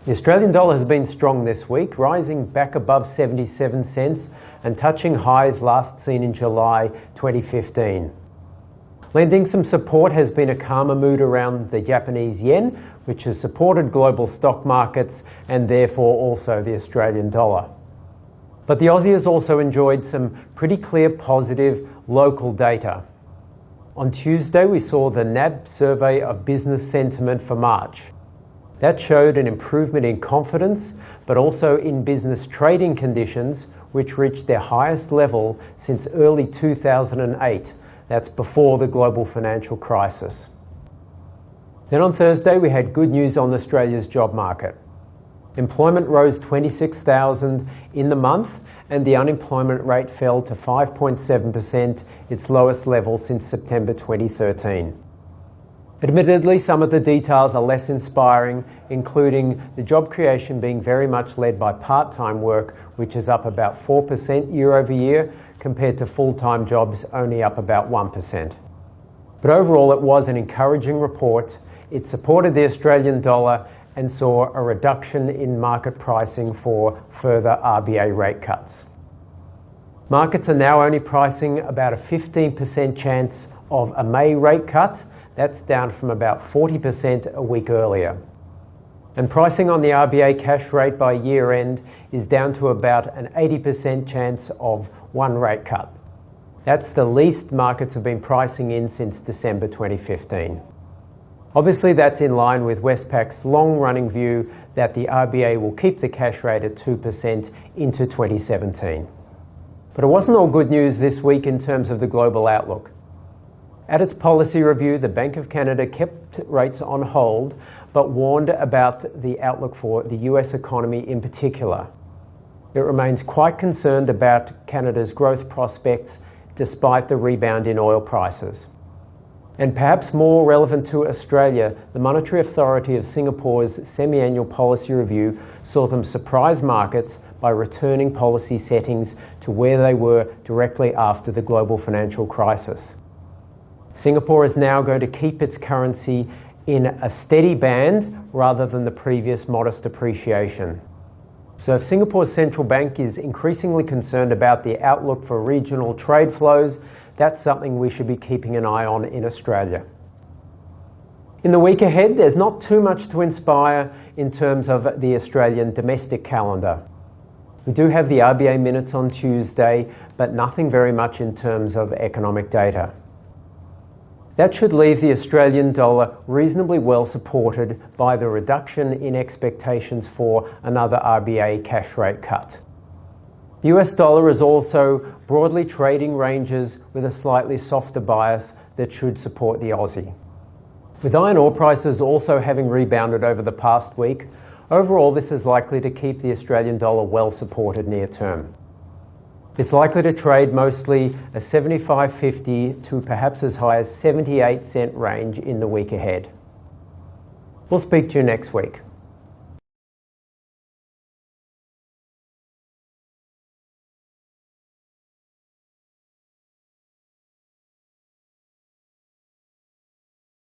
The Australian dollar has been strong this week, rising back above 77 cents and touching highs last seen in July 2015. Lending some support has been a calmer mood around the Japanese yen, which has supported global stock markets and therefore also the Australian dollar. But the Aussie has also enjoyed some pretty clear positive local data. On Tuesday, we saw the NAB survey of business sentiment for March. That showed an improvement in confidence, but also in business trading conditions, which reached their highest level since early 2008. That's before the global financial crisis. Then on Thursday, we had good news on Australia's job market. Employment rose 26,000 in the month, and the unemployment rate fell to 5.7%, its lowest level since September 2013. Admittedly, some of the details are less inspiring, including the job creation being very much led by part-time work, which is up about 4% year over year, compared to full-time jobs only up about 1%. But overall, it was an encouraging report. It supported the Australian dollar and saw a reduction in market pricing for further RBA rate cuts. Markets are now only pricing about a 15% chance of a May rate cut. That's down from about 40% a week earlier. And pricing on the RBA cash rate by year end is down to about an 80% chance of one rate cut. That's the least markets have been pricing in since December 2015. Obviously, that's in line with Westpac's long-running view that the RBA will keep the cash rate at 2% into 2017. But it wasn't all good news this week in terms of the global outlook. At its policy review, the Bank of Canada kept rates on hold, but warned about the outlook for the US economy in particular. It remains quite concerned about Canada's growth prospects despite the rebound in oil prices. And perhaps more relevant to Australia, the Monetary Authority of Singapore's semi-annual policy review saw them surprise markets by returning policy settings to where they were directly after the global financial crisis. Singapore is now going to keep its currency in a steady band rather than the previous modest appreciation. So if Singapore's central bank is increasingly concerned about the outlook for regional trade flows, that's something we should be keeping an eye on in Australia. In the week ahead, there's not too much to inspire in terms of the Australian domestic calendar. We do have the RBA minutes on Tuesday, but nothing very much in terms of economic data. That should leave the Australian dollar reasonably well supported by the reduction in expectations for another RBA cash rate cut. The US dollar is also broadly trading ranges with a slightly softer bias that should support the Aussie. With iron ore prices also having rebounded over the past week, overall this is likely to keep the Australian dollar well supported near term. It's likely to trade mostly a 75.50 to perhaps as high as 78 cent range in the week ahead. We'll speak to you next week.